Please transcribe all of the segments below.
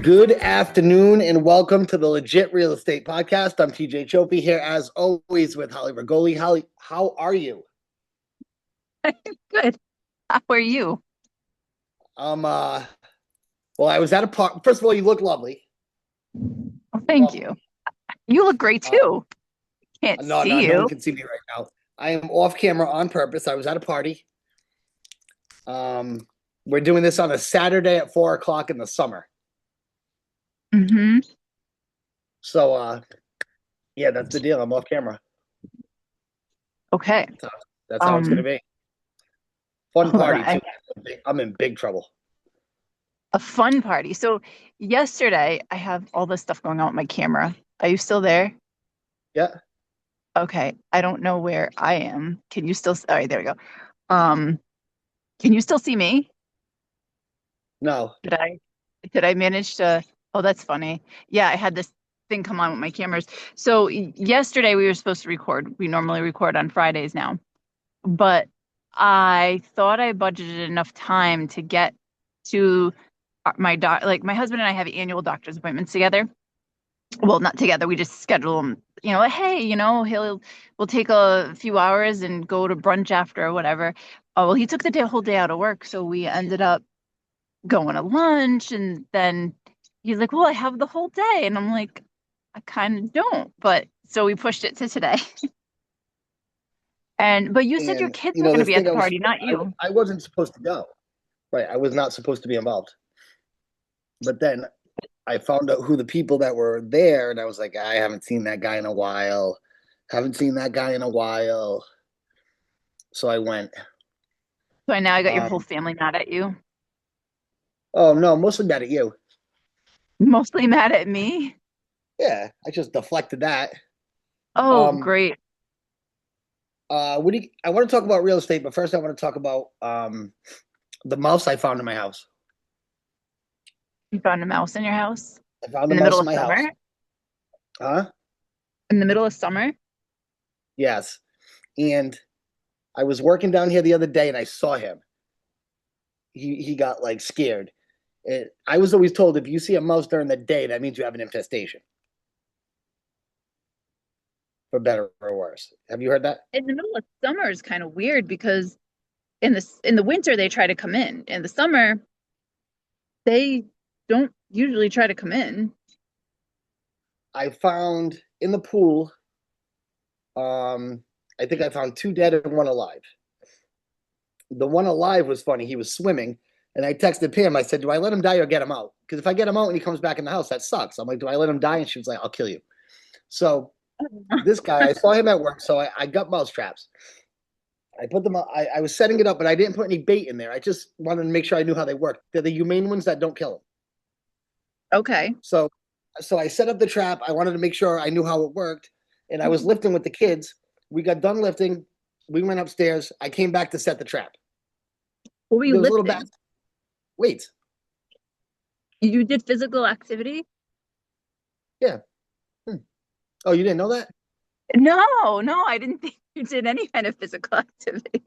Good afternoon and welcome to the Legit Real Estate Podcast. I'm TJ Ciolfi here as always with Holly Regoli. Holly, how are you? Good. How are you? Well, I was at a park. First of all, you look lovely. Well, thank Lovely. you. You look great too. Can't No, see no one you. can see me right now. I am off camera on purpose. I was at a party. We're doing this on a Saturday at 4 o'clock in the summer. Mm-hmm. So, yeah, that's the deal. I'm off camera. Okay. That's how it's going to be. Fun Hold on. party too. I'm in big trouble. A fun party. So yesterday I have all this stuff going on with my camera. Are you still there? Yeah. Okay. I don't know where I am. Can you still, all right, there we go. Um, can you still see me? No. Did I manage to, oh, that's funny. Yeah, I had this thing come on with my cameras. So yesterday we were supposed to record. We normally record on Fridays now. But I thought I budgeted enough time to get to like my husband and I have annual doctor's appointments together. Well, not together. We just schedule them. Hey, we'll take a few hours and go to brunch after or whatever. Oh, well, he took the whole day out of work, so we ended up going to lunch, and then he's like, "Well, I have the whole day," and I'm like, "I kind of don't," but so we pushed it to today. But you said your And kids were going to this be at thing the party, not I, you. I wasn't supposed to go. Right. I was not supposed to be involved. But then I found out who the people that were there, and I was like, I haven't seen that guy in a while. Haven't seen that guy in a while. So I went. So now I got your whole Um, family mad at you. oh no, mostly mad at you. Mostly mad at me. Yeah, I just deflected that. Oh, Um, great. I want to talk about real estate, but first I want to talk about the mouse I found in my house. You found a mouse in your house I found a in the mouse middle in of my summer? house. Huh? In the middle of summer? Yes. And I was working down here the other day and I saw him. He got like scared. I was always told if you see a mouse during the day, that means you have an infestation, for better or worse. Have you heard that? In the middle of summer is kind of weird because in the winter they try to come in. In the summer, they don't usually try to come in. I found in the pool, um, I think I found two dead and one alive. The one alive was funny. He was swimming, and I texted Pam. I said, "Do I let him die or get him out? Because if I get him out and he comes back in the house, that sucks." I'm like, "Do I let him die?" And she was like, "I'll kill you." So this guy, I saw him at work, so I got mouse traps. I put them. I was setting it up, but I didn't put any bait in there. I just wanted to make sure I knew how they work. They're the humane ones that don't kill them. Okay. So I set up the trap. I wanted to make sure I knew how it worked, and I was lifting with the kids. We got done lifting. We went upstairs. I came back to set the trap. What were you There was a little bit. lifting? Wait, You did physical activity? yeah. Hmm. Oh, you didn't know that? No, no, I didn't think you did any kind of physical activity.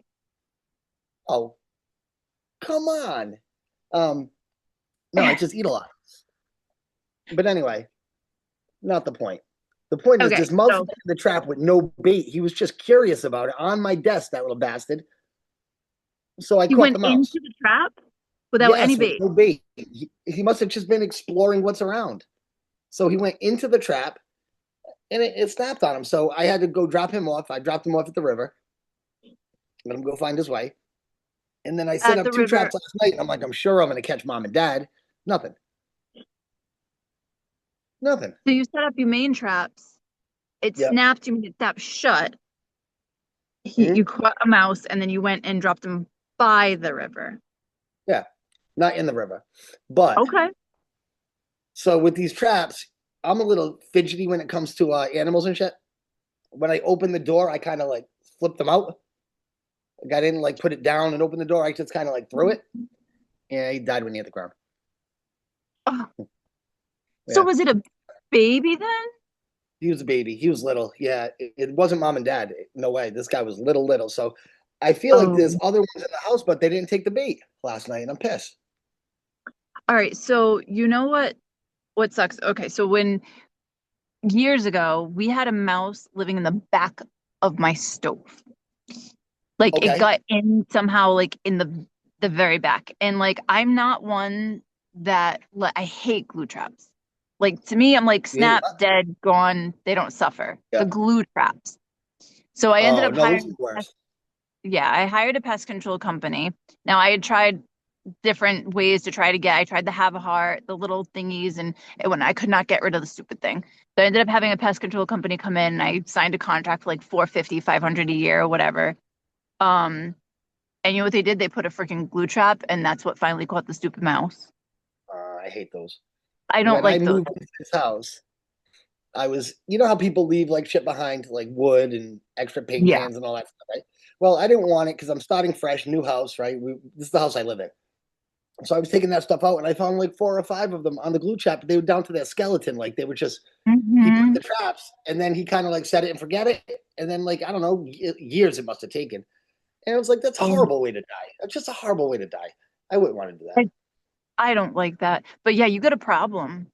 Oh, come on. Um, no, I just eat a lot. But anyway, not the point. The point is Okay, this mouse so was in the trap with no bait. He was just curious about it on my desk, that little bastard. So I he caught went the mouse. into the trap without any Yes, with bait. no bait. He must have just been exploring what's around. So he went into the trap and it snapped on him. So I had to go drop him off. I dropped him off at the river, let him go find his way. And then I set At up the two river. traps last night. And I'm like, I'm sure I'm going to catch mom and dad. Nothing. Nothing. So you set up your main traps. It Yep. snapped, you mean it snapped shut. You Hmm. caught a mouse and then you went and dropped him by the river. Yeah. Not in the river. But Okay. so with these traps, I'm a little fidgety when it comes to animals and shit. When I open the door, I kind of like flip them out. Like I didn't like put it down and open the door. I just kind of like threw it. Yeah, he died when he hit the ground. Oh, so Yeah, was it a baby then? he was a baby. He was little. Yeah, it wasn't mom and dad. No way. This guy was little, little. So I feel like there's Oh. other ones in the house, but they didn't take the bait last night, and I'm pissed. All right. So you know what? what sucks? Okay, so when years ago we had a mouse living in the back of my stove. Like it Okay. got in somehow, like in the very back. And like I'm not one that I hate glue traps. Like to me, I'm like Me, snap, dead, gone. They don't suffer. The yeah. glue traps. So I ended Oh up no, those are hiring, the worst. yeah, I hired a pest control company. Now I had tried different ways to try to get. I tried to have a heart, the little thingies, and when I could not get rid of the stupid thing. So I ended up having a pest control company come in and I signed a contract for like 450, 500 a year or whatever. Um, and you know what they did? They put a freaking glue trap, and that's what finally caught the stupid mouse. I hate those. I don't When I like those. moved into this house, I was, you know how people leave like shit behind, like wood and extra paint Yeah. cans and all that stuff, right? Well, I didn't want it because I'm starting fresh, new house, right? This is the house I live in. So I was taking that stuff out, and I found like 4 or 5 of them on the glue trap. But they were down to their skeleton, like they were just. He put Hmm. the traps, and then he kind of like set it and forget it, and then like I don't know, years it must have taken. And it was like that's a Oh, horrible way to die. That's just a horrible way to die. I wouldn't want to do that. I, I don't like that. But yeah, you got a problem.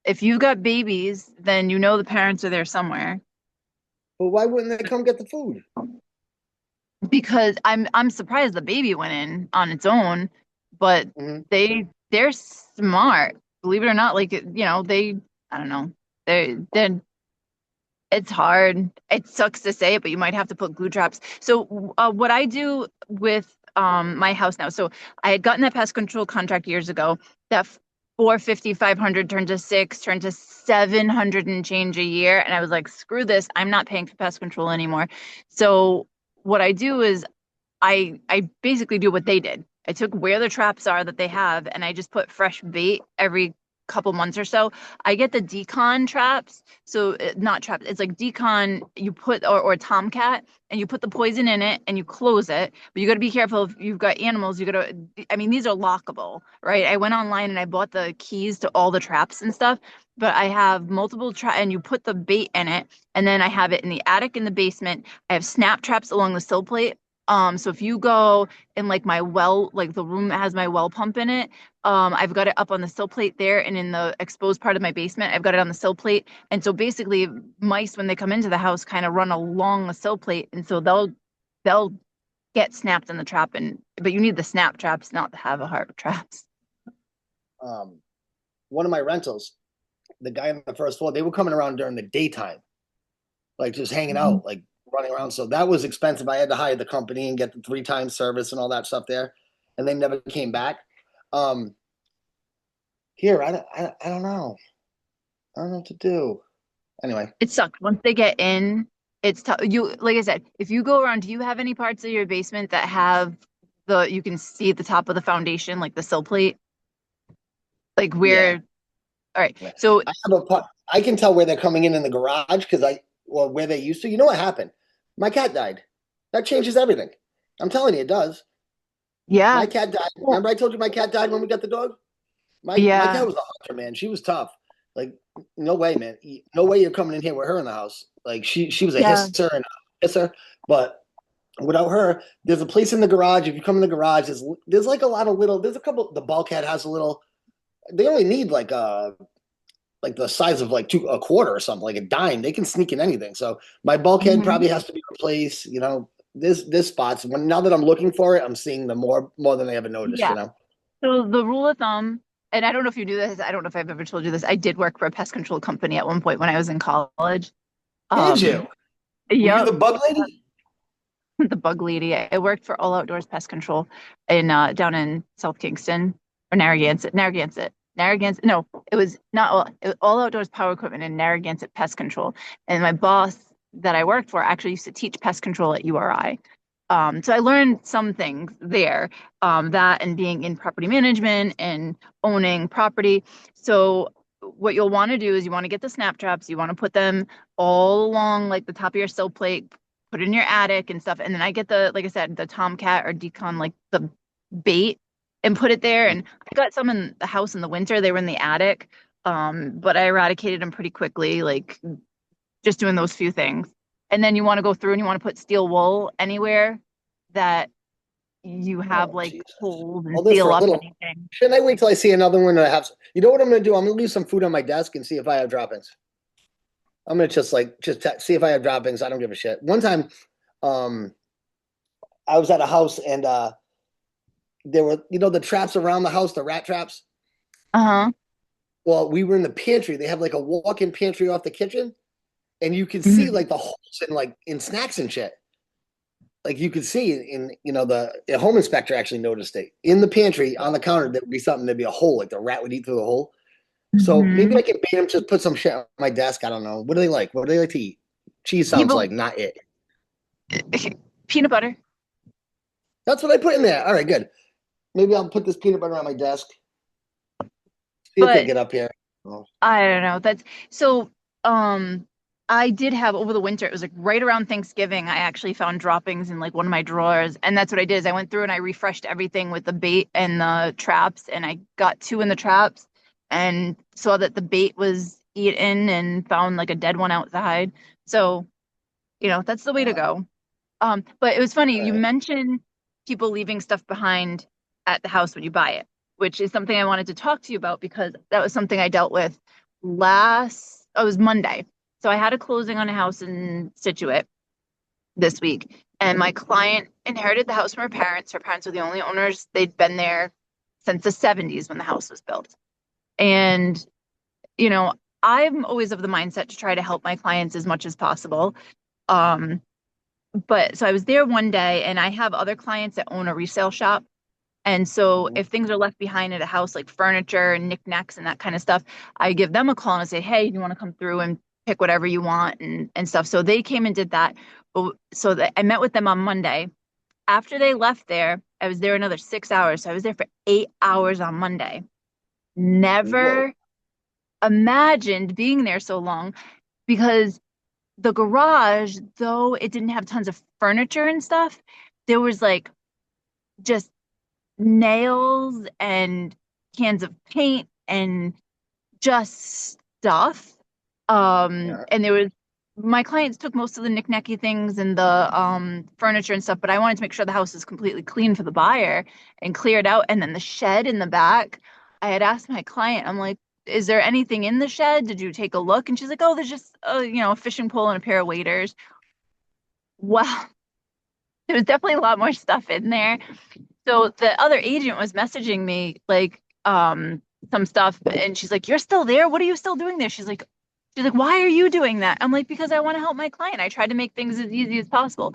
If you've got babies, then you know the parents are there somewhere. But why wouldn't they come get the food? Because I'm surprised the baby went in on its own, but Hmm. they're smart. Believe it or not, like they I don't know. They're it's hard. It sucks to say it, but you might have to put glue traps. So what I do with my house now, so I had gotten that pest control contract years ago. That 450, 500 turned to six, turned to 700 and change a year. And I was like, screw this. I'm not paying for pest control anymore. So what I do is I basically do what they did. I took where the traps are that they have, and I just put fresh bait every couple months or so. I get the decon traps, so not traps. It's like decon. You put or tomcat, and you put the poison in it, and you close it. But you got to be careful if you've got animals. You got to. I mean, these are lockable, right? I went online and I bought the keys to all the traps and stuff. But I have multiple and you put the bait in it, and then I have it in the attic, in the basement. I have snap traps along the sill plate. So if you go in like my well, like the room that has my well pump in it, I've got it up on the sill plate there, and in the exposed part of my basement, I've got it on the sill plate. And so basically, mice when they come into the house kind of run along the sill plate, and so they'll get snapped in the trap. And but you need the snap traps, not the have a heart traps. Um, one of my rentals, the guy on the first floor, they were coming around during the daytime, like just hanging Mhm. out, like running around. So that was expensive. I had to hire the company and get the 3 times service and all that stuff there, and they never came back. Um, here, I don't know. I don't know what to do. Anyway, It sucks once they get in. It's tough. You like I said, if you go around, do you have any parts of your basement that have you can see the top of the foundation, like the sill plate, like yeah. where all right. Yeah. So I have a I can tell where they're coming in the garage because well, where they used to. You know what happened? My cat died. That changes everything. I'm telling you, it does. yeah. My cat died. Well, Remember I told you my cat died when we got the dog? My cat yeah. was a hunter, man. She was tough. Like, no way, man. No way you're coming in here with her in the house. Like she was a Yeah. hisser and a hisser. But without her, there's a place in the garage. If you come in the garage, there's like a lot of little. There's a couple. The bulkhead has a little. They only need like the size of like a quarter or something, like a dime. They can sneak in anything. So my bulkhead Hmm. probably has to be replaced. You know, this spots. Now that I'm looking for it, I'm seeing them more than I ever noticed. Yeah. You know. So the rule of thumb, and I don't know if you do this, I don't know if I've ever told you this. I did work for a pest control company at one point when I was in college. Did you? Were you Yep. the bug lady? The bug lady. I worked for All Outdoors Pest Control in down in South Kingston or Narragansett. No, it was not All Outdoors Power Equipment in Narragansett Pest Control. And my boss that I worked for actually used to teach pest control at URI. So I learned some things there, that and being in property management and owning property. So what you'll want to do is you want to get the snap traps. You want to put them all along like the top of your sill plate, put it in your attic and stuff. And then I get like I said, the Tomcat or Decon, like the bait and put it there. And I got some in the house in the winter. They were in the attic. But I eradicated them pretty quickly, like just doing those few things. And then you want to go through and you want to put steel wool anywhere that you have Oh, like Jesus. holes and All this for seal a up little. anything. Shouldn't I wait till I see another one that I have? You know what I'm going to do? I'm going to leave some food on my desk and see if I have droppings. I'm going to see if I have droppings. I don't give a shit. One time, um, I was at a house and there were, the traps around the house, the rat traps. Uh-huh. Well, we were in the pantry. They have like a walk-in pantry off the kitchen, and you can see Mhm. like the holes in snacks and shit. Like you could see the home inspector actually noticed it in the pantry on the counter. There would be something. There'd be a hole, like the rat would eat through the hole. So maybe Mhm. I can bait them to put some shit on my desk. I don't know. What do they like? What do they like to eat? Cheese sounds People like not it. peanut butter. That's what I put in there. All right, good. Maybe I'll put this peanut butter on my desk. See if they But get up here. Oh, I don't know. That's so I did have over the winter, it was like right around Thanksgiving, I actually found droppings in like one of my drawers. And that's what I did is I went through and I refreshed everything with the bait and the traps and I got two in the traps and saw that the bait was eaten and found like a dead one outside. So, that's the way to wow. go. But it was funny, All you right. mentioned people leaving stuff behind at the house when you buy it, which is something I wanted to talk to you about because that was something I dealt with it was Monday. So I had a closing on a house in Situate this week, and my client inherited the house from her parents. Her parents were the only owners. They'd been there since the 70s when the house was built. And, you know, I'm always of the mindset to try to help my clients as much as possible. Um, but so I was there one day and I have other clients that own a resale shop. And so Mhm. if things are left behind at a house like furniture and knickknacks and that kind of stuff, I give them a call and I say, hey, you want to come through and pick whatever you want and stuff. So they came and did that. But so that I met with them on Monday. After they left there, I was there another 6 hours. So I was there for 8 hours on Monday. Whoa. Never imagined being there so long because the garage, though it didn't have tons of furniture and stuff, there was like just nails and cans of paint and just stuff. Yeah. And there was my clients took most of the knickknacky things and the furniture and stuff, but I wanted to make sure the house was completely clean for the buyer and cleared out. And then the shed in the back, I had asked my client, I'm like, is there anything in the shed? Did you take a look? And she's like, oh, there's just a fishing pole and a pair of waders. Well, there was definitely a lot more stuff in there. So the other agent was messaging me like some stuff and she's like, "You're still there? What are you still doing there?" She's like, "Why are you doing that?" I'm like, "Because I want to help my client. I tried to make things as easy as possible."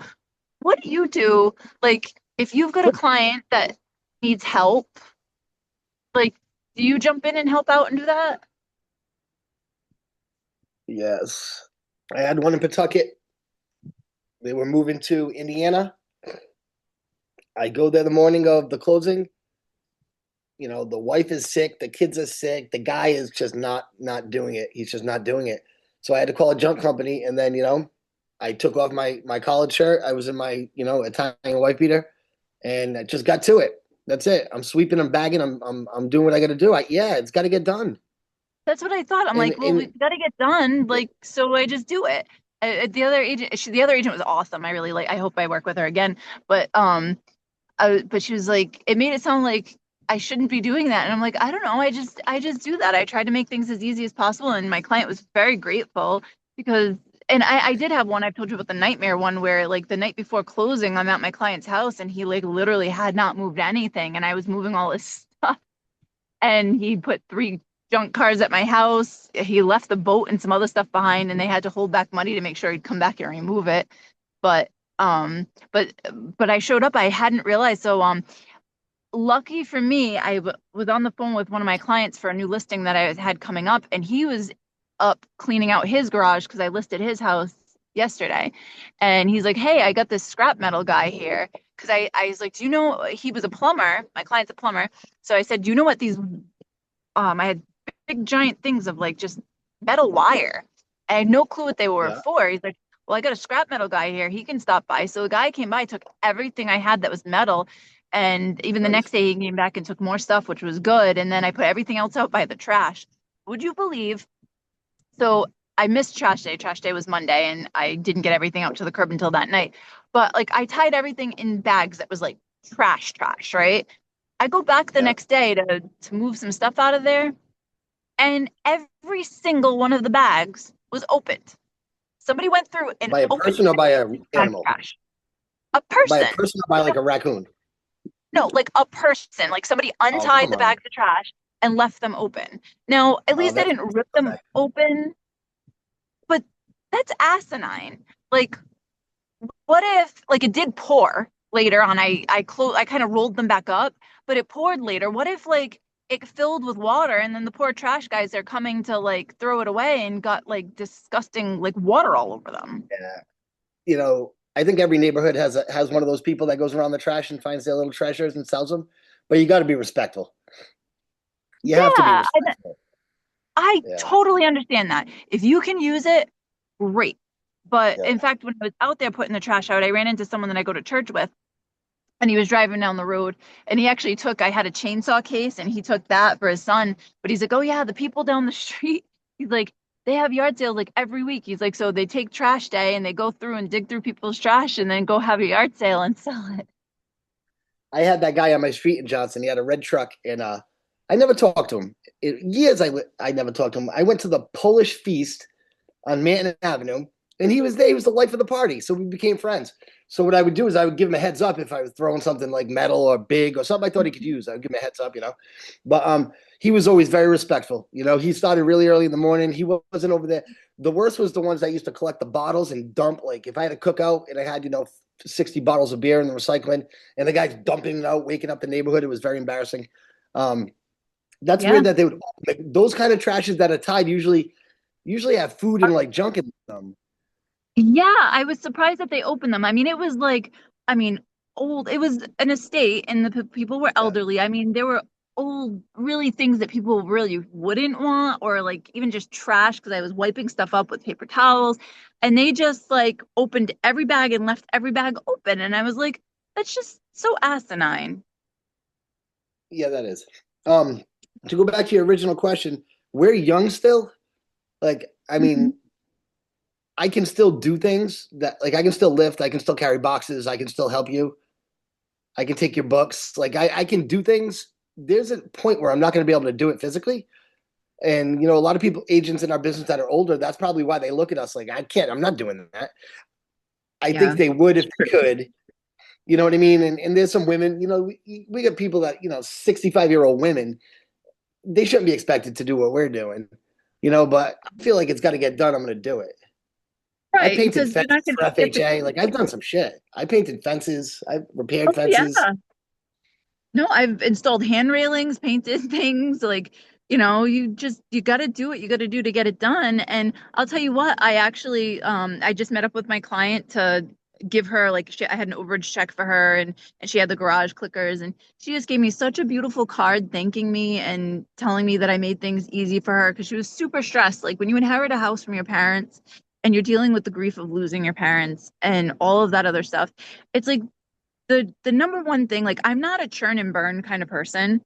What do you do? Like if you've got a client that needs help, like do you jump in and help out and do that? Yes. I had one in Pawtucket. They were moving to Indiana. I go there the morning of the closing. The wife is sick, the kids are sick, the guy is just not doing it. He's just not doing it. So I had to call a junk company, and then I took off my collared shirt. I was in my Italian wife beater, and I just got to it. That's it. I'm sweeping, I'm bagging, I'm doing what I got to do. Yeah, it's got to get done. That's what I thought. I'm And like, well, we and got to get done. Like, so I just do it. The other agent was awesome. I really like. I hope I work with her again. But but she was like, it made it sound like I shouldn't be doing that. And I'm like, I don't know. I just do that. I tried to make things as easy as possible. And my client was very grateful because, and I did have one, I've told you about the nightmare one where like the night before closing, I'm at my client's house and he like literally had not moved anything. And I was moving all this stuff and he put three junk cars at my house. He left the boat and some other stuff behind and they had to hold back money to make sure he'd come back and remove it. But, um, but, but I showed up, I hadn't realized. So, lucky for me, was on the phone with one of my clients for a new listing that I had coming up, and he was up cleaning out his garage because I listed his house yesterday. And he's like, "Hey, I got this scrap metal guy here." Because I was like, "Do you know?" He was a plumber. My client's a plumber. So I said, "Do you know what these?" I had big giant things of like just metal wire. I had no clue what they were yeah, for. He's like, well, I got a scrap metal guy here. He can stop by. So the guy came by, took everything I had that was metal. And even the nice. next day, he came back and took more stuff, which was good. And then I put everything else out by the trash. Would you believe? So I missed trash day. Trash day was Monday, and I didn't get everything out to the curb until that night. But like I tied everything in bags that was like trash, right? I go back the Yeah. next day to move some stuff out of there, and every single one of the bags was opened. Somebody went through and By a opened person or by a animal? trash. A By a person. person or by like a raccoon? No, like a person. Like somebody Oh, untied come the on. bags of trash and left them open. Now, at Oh, least they that's didn't rip them okay. open, but that's asinine. Like, what if like it did pour later on? I kind of rolled them back up, but it poured later. What if like it filled with water and then the poor trash guys they're coming to like throw it away and got like disgusting like water all over them? Yeah. I think every neighborhood has one of those people that goes around the trash and finds their little treasures and sells them. But you got to be respectful. You have to be Yeah, respectful. I Yeah. totally understand that. If you can use it, great. But Yeah. in fact, when I was out there putting the trash out, I ran into someone that I go to church with, and he was driving down the road, and he actually I had a chainsaw case, and he took that for his son. But he's like, oh yeah, the people down the street, he's like, they have yard sales like every week. He's like, so they take trash day and they go through and dig through people's trash and then go have a yard sale and sell it. I had that guy on my street in Johnson. He had a red truck, and I never talked to him. Years I never talked to him. I went to the Polish feast on Manton Avenue, and he was there. He was the life of the party, so we became friends. So what I would do is I would give him a heads up if I was throwing something like metal or big or something I thought he could use. I would give him a heads up. But he was always very respectful. He started really early in the morning. He wasn't over there. The worst was the ones that used to collect the bottles and dump. Like if I had a cookout and I had 60 bottles of beer in the recycling, and the guy's dumping it out, waking up the neighborhood. It was very embarrassing. Um, that's Yeah. weird that they would like, those kind of trashes that are tied usually have food and like junk in them. Yeah, I was surprised that they opened them. I mean, it was like, I mean, old. It was an estate, and the people were Yeah. elderly. I mean, there were old, really things that people really wouldn't want, or like even just trash because I was wiping stuff up with paper towels, and they just like opened every bag and left every bag open, and I was like, that's just so asinine. Yeah, that is. Um, to go back to your original question, we're young still. Like, I Mhm. mean, I can still do things that like I can still lift, I can still carry boxes, I can still help you, I can take your books. Like I can do things. There's a point where I'm not going to be able to do it physically. And a lot of people, agents in our business that are older, that's probably why they look at us like, I can't, I'm not doing that. I think Yeah. they would if they could. You know what I mean? And there's some women, we got people that, 65-year-old women, they shouldn't be expected to do what we're doing, but I feel like it's got to get done. I'm going to do it. I Right, painted because you're not fences going for to get the. FHA. Like I've done some shit. I painted fences. I repaired Oh yeah. fences. No, I've installed hand railings, painted things like, you got to do what you got to do to get it done. And I'll tell you what, I just met up with my client to give her like I had an overage check for her and she had the garage clickers and she just gave me such a beautiful card thanking me and telling me that I made things easy for her because she was super stressed. Like when you inherit a house from your parents and you're dealing with the grief of losing your parents and all of that other stuff, it's like the number one thing, like I'm not a churn and burn kind of person.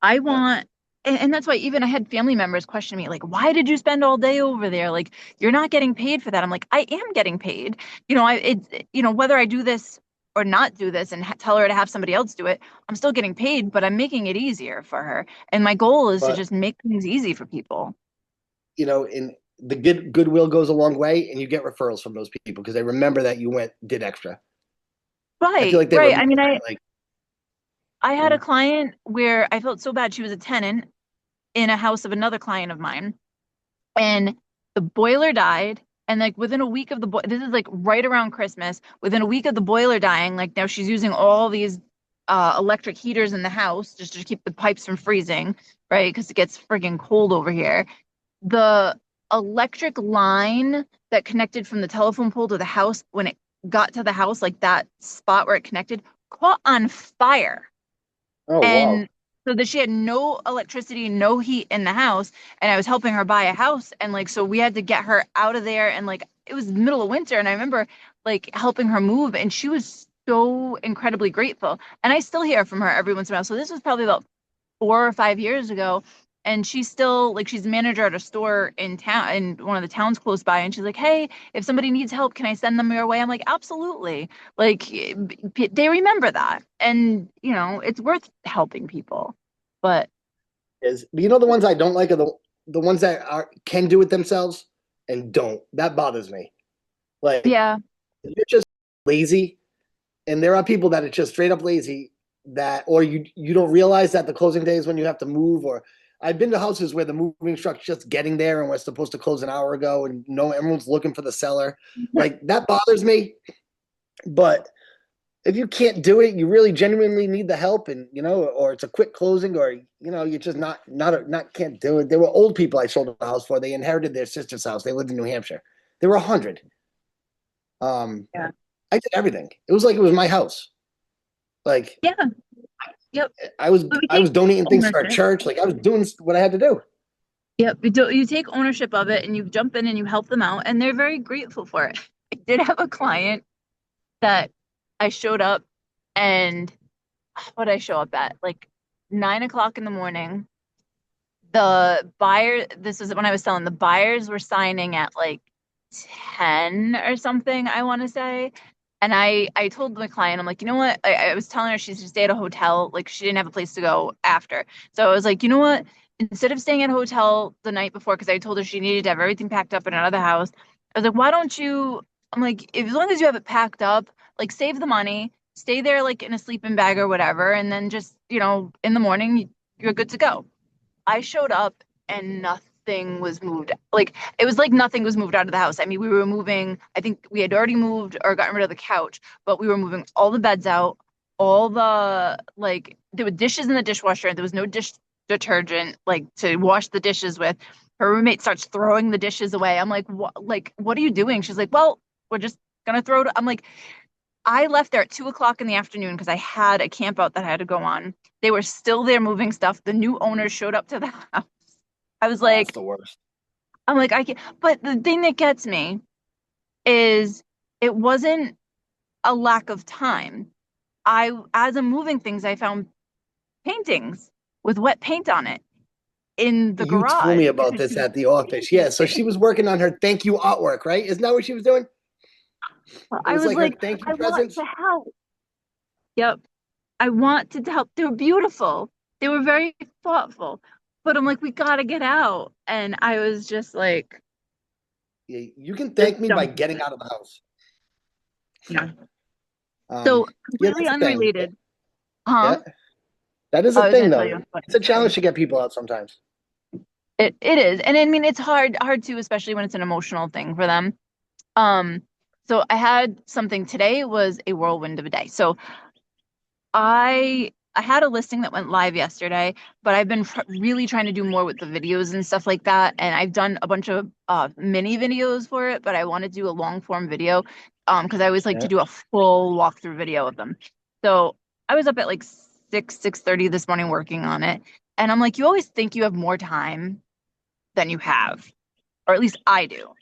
I Yeah. want and that's why even I had family members question me, like, why did you spend all day over there? Like, you're not getting paid for that. I'm like, I am getting paid. Whether I do this or not do this and tell her to have somebody else do it, I'm still getting paid, but I'm making it easier for her. And my goal is to But just make things easy for people. in the goodwill goes a long way, and you get referrals from those people because they remember that you did extra. I feel Right, like they right. remember I mean, that. Like, I had a um, client where I felt so bad. She was a tenant in a house of another client of mine. And the boiler died. And like within a week of this is like right around Christmas, within a week of the boiler dying, like now she's using all these electric heaters in the house just to keep the pipes from freezing, right? Because it gets friggin' cold over here. The electric line that connected from the telephone pole to the house, when it got to the house, like that spot where it connected, caught on fire oh wow. and so that she had no electricity, no heat in the house. And I was helping her buy a house. And like, so we had to get her out of there. And like, it was the middle of winter. And I remember like helping her move. And she was so incredibly grateful. And I still hear from her every once in a while. So this was probably about 4 or 5 years ago. and she's still like she's a manager at a store in town in one of the towns close by, and she's like, hey, if somebody needs help, can I send them your way? I'm like, absolutely. Like they remember that, and it's worth helping people. But Is the ones I don't like are the ones that can do it themselves and don't. That bothers me. Like yeah, you're just lazy, and there are people that are just straight up lazy that, or you don't realize that the closing day is when you have to move. Or I've been to houses where the moving truck's just getting there and we're supposed to close an hour ago, and no, everyone's looking for the seller. Like that bothers me. But if you can't do it, you really genuinely need the help, and or it's a quick closing, or you're just not can't do it. There were old people I sold a house for. They inherited their sister's house. They lived in New Hampshire. They were 100. yeah, I did everything. It was like it was my house. Like yeah, yep. I was But we I take was donating things for a ownership. church. Like I was doing what I had to do. Yep, you take ownership of it and you jump in and you help them out, and they're very grateful for it. I did have a client that I showed up, and what I show up at like 9 o'clock in the morning. The buyer, this is when I was selling, the buyers were signing at like 10 or something, I want to say. And I told the client, I'm like, you know what? I was telling her she's to stay at a hotel. Like she didn't have a place to go after. So I was like, you know what? Instead of staying at a hotel the night before, because I told her she needed to have everything packed up in another house, I was like, why don't you? I'm like, as long as you have it packed up, like save the money, stay there like in a sleeping bag or whatever, and then just, in the morning, you're good to go. I showed up and nothing was moved. Like it was like nothing was moved out of the house. I mean, we were moving, I think we had already moved or gotten rid of the couch, but we were moving all the beds out, all the like there were dishes in the dishwasher, there was no dish detergent like to wash the dishes with. Her roommate starts throwing the dishes away. I'm like what are you doing? She's like, well, we're just gonna throw it. I'm like, I left there at 2 o'clock in the afternoon because I had a camp out that I had to go on. They were still there moving stuff. The new owners showed up to the house. I was Oh, that's like, the worst. I'm like, I can't. But the thing that gets me is it wasn't a lack of time. As I'm moving things, I found paintings with wet paint on it in the You told garage me about because this she was at the office. Yeah, so she painting. was working on her thank you artwork, right? Isn't that what she was doing? It I was was like her like, thank you I want presents. to help. Yep. I wanted to help. They were beautiful. They were very thoughtful. But I'm like, we gotta get out. And I was just like, Yeah, you can just thank me by jumped getting into it. out of the house. Yeah. Um, So yeah, completely that's the thing. unrelated. Huh? Yeah, that is Oh, a I was thing, gonna tell though. you a funny It's a challenge story. to get people out sometimes. It is. And I mean it's hard too, especially when it's an emotional thing for them. Um, so I had something today was a whirlwind of a day. So I had a listing that went live yesterday, but I've been really trying to do more with the videos and stuff like that. And I've done a bunch of mini videos for it, but I want to do a long form video because I always like to Yeah. do a full walkthrough video of them. So I was up at like 6:30 this morning working on it, and I'm like, you always think you have more time than you have, or at least I do.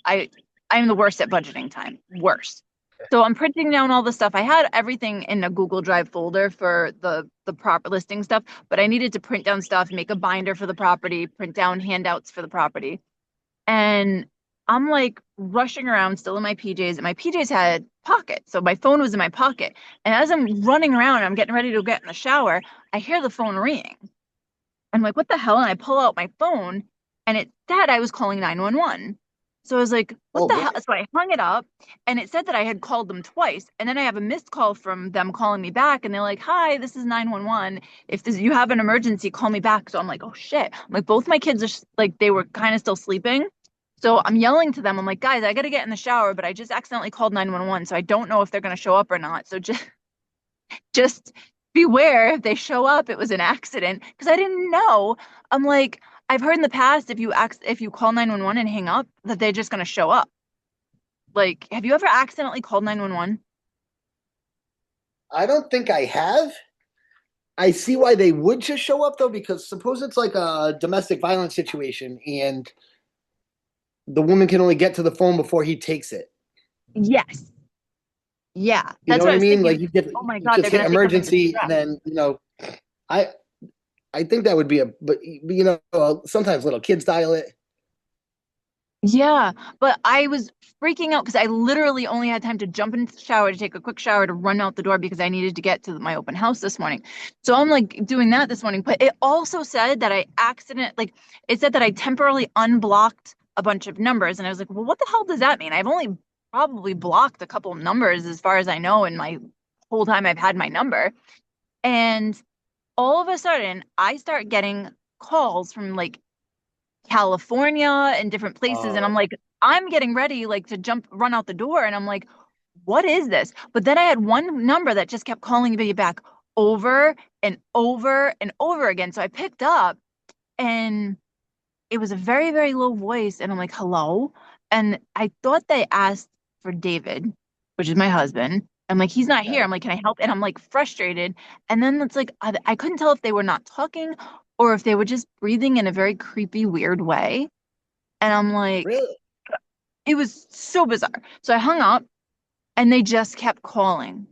I'm the worst at budgeting time, worst. So I'm printing down all the stuff. I had everything in a Google Drive folder for the proper listing stuff, but I needed to print down stuff, make a binder for the property, print down handouts for the property. And I'm like rushing around still in my PJs, and my PJs had pockets. So my phone was in my pocket. And as I'm running around, I'm getting ready to get in the shower, I hear the phone ring. I'm like, what the hell? And I pull out my phone and it said I was calling 911. So I was like, what Oh the hell? boy. So I hung it up and it said that I had called them twice. And then I have a missed call from them calling me back. And they're like, hi, this is 911. If you have an emergency, call me back. So I'm like, oh shit. I'm like, both my kids are like, they were kind of still sleeping. So I'm yelling to them. I'm like, guys, I got to get in the shower, but I just accidentally called 911. So I don't know if they're going to show up or not. So just beware if they show up it was an accident because I didn't know. I'm like, I've heard in the past if you call 911 and hang up that they're just going to show up. Like, have you ever accidentally called 911? I don't think I have. I see why they would just show up though, because suppose it's like a domestic violence situation and the woman can only get to the phone before he takes it. Yes. Yeah, You know that's what what I I was mean? thinking. Like Like, oh my you God, just they're hit going to think I'm in emergency, and distress. then I I think that would be but you know, sometimes little kids dial it. Yeah, but I was freaking out because I literally only had time to jump into the shower to take a quick shower to run out the door because I needed to get to my open house this morning. So I'm like doing that this morning, but it also said that it said that I temporarily unblocked a bunch of numbers. And I was like, well, what the hell does that mean? I've only probably blocked a couple of numbers as far as I know in my whole time I've had my number. And all of a sudden, I start getting calls from like California and different places. And I'm Oh, like, I'm getting ready like to run out the door. And I'm like, what is this? But then I had one number that just kept calling me back over and over and over again. So I picked up and it was a very, very low voice. And I'm like, hello. And I thought they asked for David, which is my husband. I'm like, he's not here. okay. I'm like, can I help? And I'm like frustrated. And then it's like, I couldn't tell if they were not talking or if they were just breathing in a very creepy, weird way. And I'm like, Really? it was so bizarre. So I hung up and they just kept calling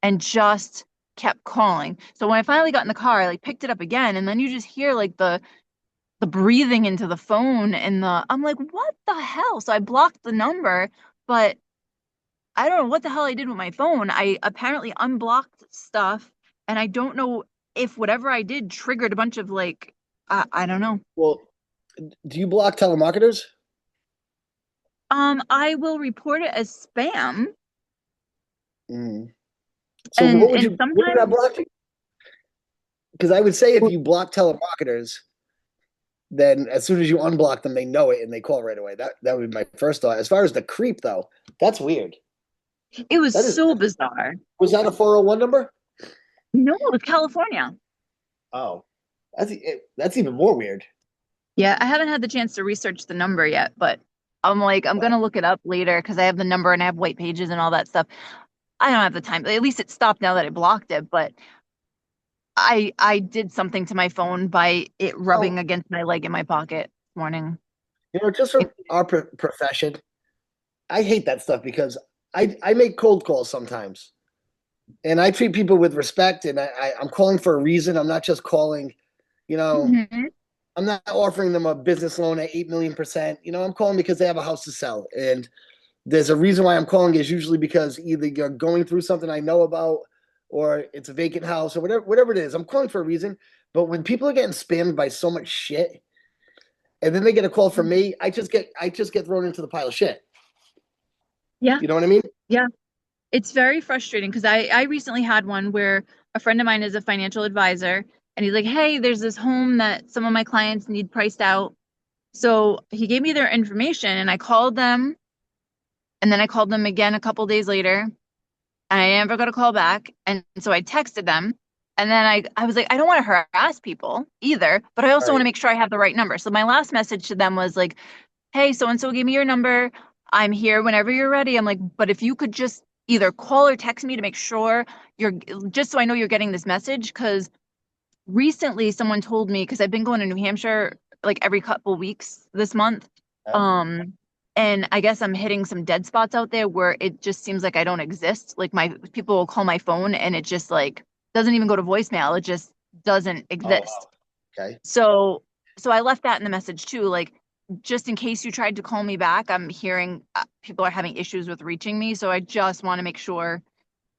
and just kept calling. So when I finally got in the car, I like picked it up again. And then you just hear like the breathing into the phone and I'm like, what the hell? So I blocked the number, but I don't know what the hell I did with my phone. I apparently unblocked stuff and I don't know if whatever I did triggered a bunch of like, I don't know. Well, do you block telemarketers? I will report it as spam Mm. So and what would I sometimes block? Because I would say if you block telemarketers, then as soon as you unblock them, they know it and they call right away. That would be my first thought. As far as the creep though, that's weird. it was That is so bizarre. was that a 401 number? No, it was California. Oh, that's even more weird. Yeah, I haven't had the chance to research the number yet, but I'm like, I'm Wow. gonna look it up later because I have the number and I have white pages and all that stuff. I don't have the time. At least it stopped now that I blocked it, but I did something to my phone by it rubbing So, against my leg in my pocket this morning. you know, just from our profession, I hate that stuff because I make cold calls sometimes, and I treat people with respect, and I'm calling for a reason. I'm not just calling, you know, Mhm. I'm not offering them a business loan at 8 million%. You know, I'm calling because they have a house to sell, and there's a reason why I'm calling is usually because either you're going through something I know about, or it's a vacant house, or whatever it is. I'm calling for a reason. But when people are getting spammed by so much shit, and then they get a call from me, I just get thrown into the pile of shit. Yeah, You know what I mean? yeah. It's very frustrating because I recently had one where a friend of mine is a financial advisor and he's like, hey, there's this home that some of my clients need priced out. So he gave me their information and I called them and then I called them again a couple days later and I never got a call back. And so I texted them and then I was like, I don't want to harass people either, but I also want to Right. make sure I have the right number. So my last message to them was like, hey, so and so gave me your number. I'm here whenever you're ready. I'm like, but if you could just either call or text me to make sure you're just so I know you're getting this message. Because recently someone told me, because I've been going to New Hampshire like every couple weeks this month. Yeah. Um, and I guess I'm hitting some dead spots out there where it just seems like I don't exist. Like my people will call my phone and it just like doesn't even go to voicemail. It just doesn't Oh, exist. wow. Okay. So so I left that in the message too, like just in case you tried to call me back, I'm hearing people are having issues with reaching me, so I just want to make sure,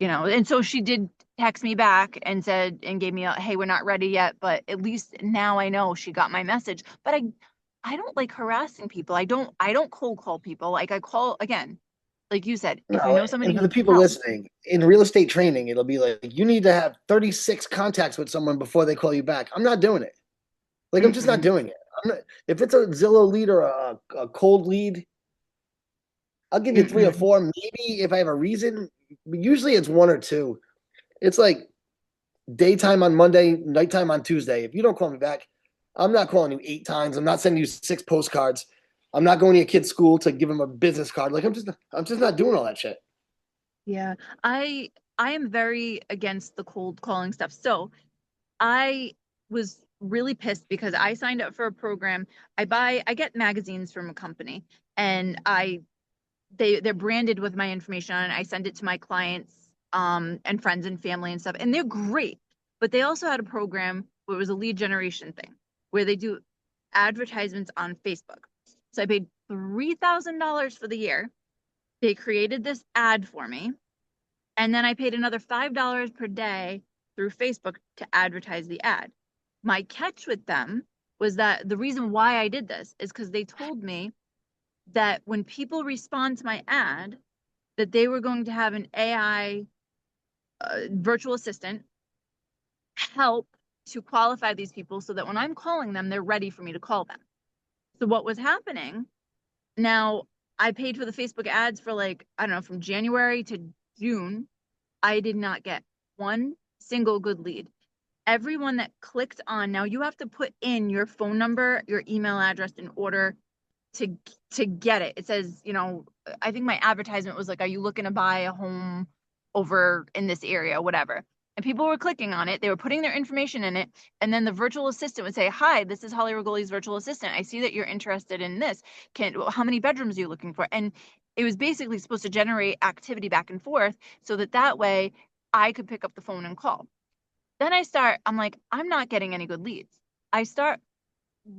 you know. And so she did text me back and said and gave me a, hey, we're not ready yet, but at least now I know she got my message. But I don't like harassing people. I don't cold call people. Like I call again, like you said, if you No, know somebody and for the needs people help. listening, in real estate training, it'll be like you need to have 36 contacts with someone before they call you back. I'm not doing it. Like I'm just not Mm-mm, doing it. I'm not, if it's a Zillow lead or a cold lead, I'll give you three or mm-mm. four, maybe if I have a reason. But usually it's one or two. It's like daytime on Monday, nighttime on Tuesday. If you don't call me back, I'm not calling you 8 times. I'm not sending you 6 postcards. I'm not going to your kid's school to give him a business card. Like I'm just not doing all that shit. Yeah, I am very against the cold calling stuff. So I was really pissed because I signed up for a program. I get magazines from a company and they're branded with my information on it. I send it to my clients and friends and family and stuff and they're great. But they also had a program it was a lead generation thing where they do advertisements on Facebook. So I paid $3,000 for the year. They created this ad for me. And then I paid another $5 per day through Facebook to advertise the ad. My catch with them was that the reason why I did this is because they told me that when people respond to my ad, that they were going to have an AI virtual assistant help to qualify these people so that when I'm calling them, they're ready for me to call them. So what was happening now, I paid for the Facebook ads for like, I don't know, from January to June. I did not get one single good lead. Everyone that clicked on, now you have to put in your phone number, your email address in order to get it. It says, you know, I think my advertisement was like, are you looking to buy a home over in this area, whatever. And people were clicking on it. They were putting their information in it. And then the virtual assistant would say, hi, this is Holly Regoli's virtual assistant. I see that you're interested in this. How many bedrooms are you looking for? And it was basically supposed to generate activity back and forth so that way I could pick up the phone and call. Then I'm like, I'm not getting any good leads. I start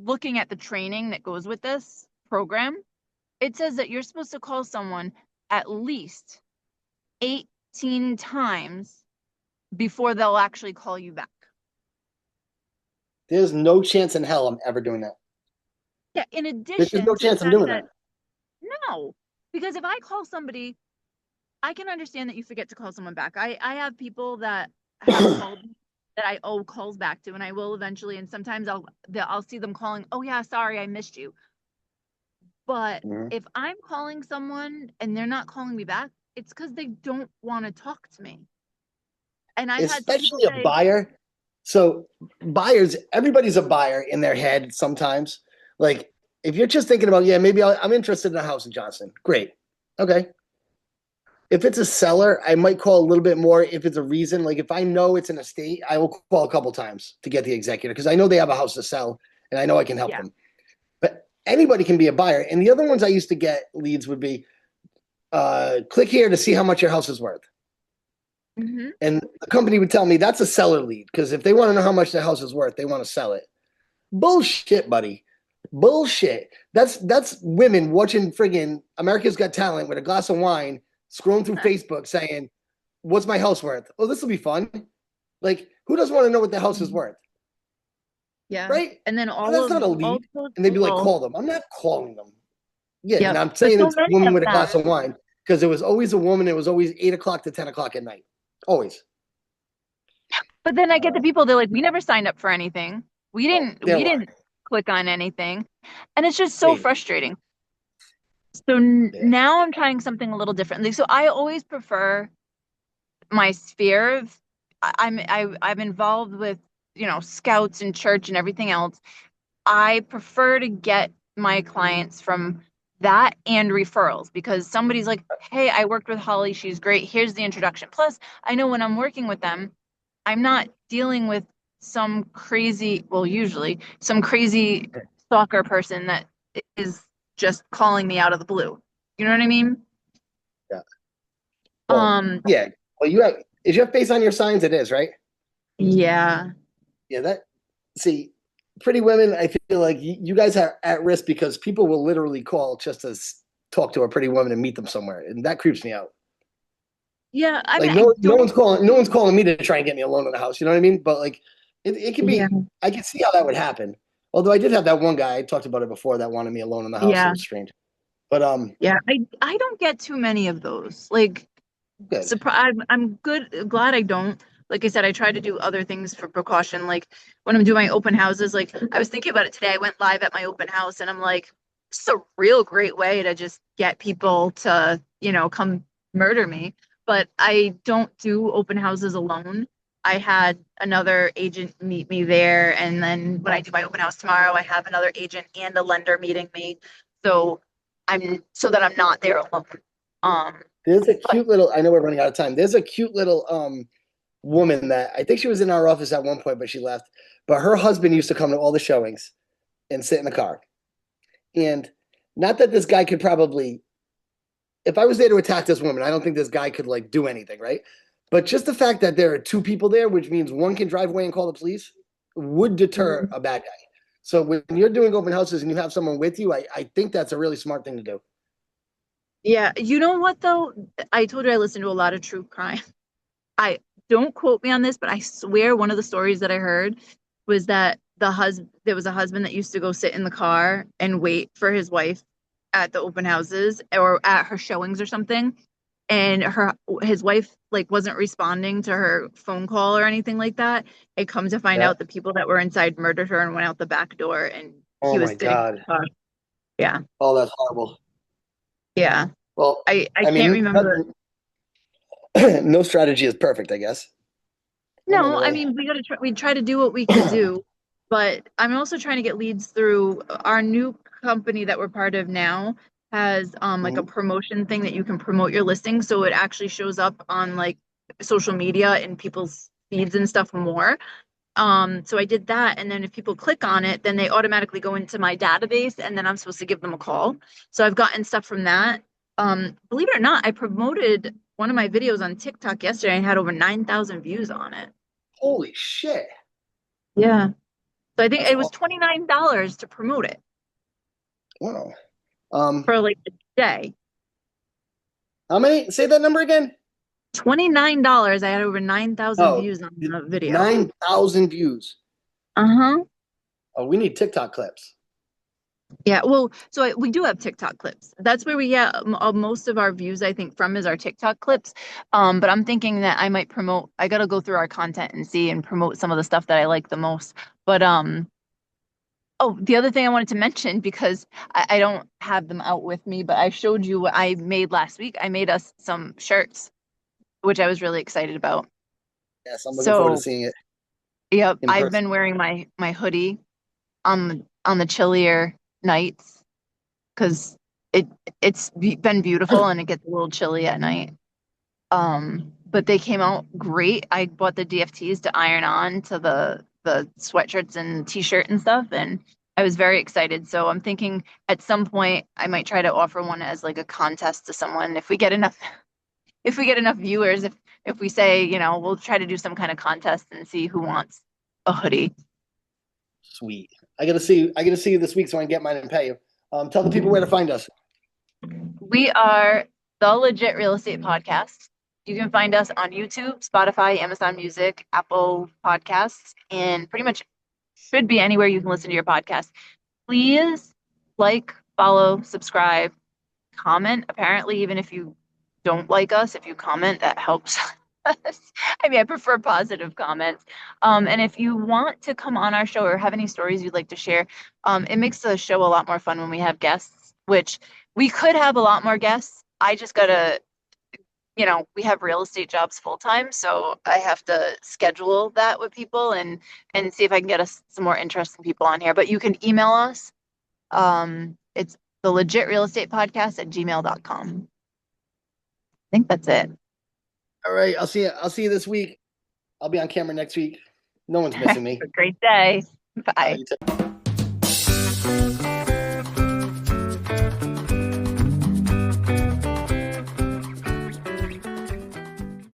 looking at the training that goes with this program. It says that you're supposed to call someone at least 18 times before they'll actually call you back. There's no chance in hell I'm ever doing that. Yeah, in addition, there's no chance I'm doing that. No, because if I call somebody, I can understand that you forget to call someone back. I have people that have called me that I owe calls back to, and I will eventually. And sometimes I'll see them calling, oh yeah, sorry, I missed you. But if I'm calling someone and they're not calling me back, it's because they don't want to talk to me. And I've especially a buyer. So buyers, everybody's a buyer in their head sometimes. Like if you're just thinking about, yeah, maybe I'm interested in a house in Johnston. Great. Okay. If it's a seller, I might call a little bit more if it's a reason. Like if I know it's an estate, I will call a couple times to get the executor because I know they have a house to sell and I know I can help them. But anybody can be a buyer. And the other ones I used to get leads would be click here to see how much your house is worth. And the company would tell me that's a seller lead because if they want to know how much the house is worth, they want to sell it. Bullshit, buddy. Bullshit. That's women watching friggin' America's Got Talent with a glass of wine, scrolling through Facebook saying, what's my house worth? Oh, this will be fun. Like, who doesn't want to know what the house is worth? Yeah. Right? And then that's not a lead. And they'd be like, call them. I'm not calling them. Yeah, and I'm saying it's a woman with a glass of wine because it was always a woman. It was always 8 o'clock to 10 o'clock at night. Always. But then I get the people, they're like, we never signed up for anything. We didn't click on anything. And it's just so frustrating. So now I'm trying something a little differently. So I always prefer my sphere of, I'm involved with, you know, scouts and church and everything else. I prefer to get my clients from that and referrals because somebody's like, hey, I worked with Holly. She's great. Here's the introduction. Plus, I know when I'm working with them, I'm not dealing with usually some crazy stalker person that is just calling me out of the blue. You know what I mean? Yeah. Well, yeah. Well, is your face on your signs? It is, right? Yeah. Yeah. See, pretty women, I feel like you guys are at risk because people will literally call just to talk to a pretty woman and meet them somewhere, and that creeps me out. Yeah, I mean, no one's calling me to try and get me a loan in the house. You know what I mean? But like, it can be. Yeah. I can see how that would happen. Although I did have that one guy I talked about it before that wanted me a loan in the house. Yeah. It was strange. But yeah, I don't get too many of those. Like, I'm glad I don't. Like I said, I try to do other things for precaution. Like when I'm doing my open houses, like I was thinking about it today. I went live at my open house and I'm like, this is a real great way to just get people to, you know, come murder me. But I don't do open houses alone. I had another agent meet me there. And then when I do my open house tomorrow, I have another agent and a lender meeting me. So that I'm not there alone. There's a cute little, I know we're running out of time. There's a cute little woman that I think she was in our office at one point, but she left. But her husband used to come to all the showings and sit in the car. And not that this guy could probably, if I was there to attack this woman, I don't think this guy could like do anything, right? But just the fact that there are two people there, which means one can drive away and call the police, would deter a bad guy. So when you're doing open houses and you have someone with you, I think that's a really smart thing to do. Yeah, you know what though? I told you I listen to a lot of true crime. I don't quote me on this, but I swear one of the stories that I heard was that there was a husband that used to go sit in the car and wait for his wife at the open houses or at her showings or something. And his wife like wasn't responding to her phone call or anything like that. It come to find Yeah. out the people that were inside murdered her and went out the back door and Oh he was my sitting in God. the car. Yeah. Oh, that's horrible. Yeah. Well, I I can't mean, remember. no strategy is perfect, I guess. I mean, No, I mean we try to do what we can do, but I'm also trying to get leads through our new company that we're part of now has like a Mhm. promotion thing that you can promote your listing so it actually shows up on like social media and people's feeds and stuff more. So I did that, and then if people click on it, then they automatically go into my database, and then I'm supposed to give them a call. So I've gotten stuff from that. Believe it or not, I promoted one of my videos on TikTok yesterday and had over 9,000 views on it. Holy shit. Yeah. So I think That's it was awesome. $29 to promote it Wow. Um, for like a day. how many? Say that number again. $29. I had over 9,000 Oh, views on the video. 9,000 views. Uh-huh. Oh, we need TikTok clips. Yeah, well, we do have TikTok clips. That's where we get most of our views, I think, from is our TikTok clips. But I'm thinking that I might promote. I gotta go through our content and see and promote some of the stuff that I like the most. But oh, the other thing I wanted to mention because I don't have them out with me, but I showed you what I made last week. I made us some shirts, which I was really excited about. Yes, I'm looking forward to So, seeing it yep, in I've person. been wearing my hoodie on the chillier nights because it been beautiful and it gets a little chilly at night. But they came out great. I bought the DFTs to iron on to the sweatshirts and t-shirt and stuff, and I was very excited. So I'm thinking at some point I might try to offer one as like a contest to someone if we get enough if we get enough viewers. If we say, we'll try to do some kind of contest and see who wants a hoodie. Sweet. I gotta see you this week so I can get mine and pay you. Tell the people where to find us. We are the Legit Real Estate Podcast. You can find us on YouTube, Spotify, Amazon Music, Apple Podcasts, and pretty much should be anywhere you can listen to your podcast. Please like, follow, subscribe, comment. Apparently, even if you don't like us, if you comment, that helps us. I mean, I prefer positive comments. And if you want to come on our show or have any stories you'd like to share, it makes the show a lot more fun when we have guests, which we could have a lot more guests. I just gotta, we have real estate jobs full time, so I have to schedule that with people and see if I can get us some more interesting people on here. But you can email us. It's the legit real estate podcast at gmail.com. I think that's it. All right, I'll see you. I'll see you this week. I'll be on camera next week. No one's missing Have me. a great day. All right, Bye. you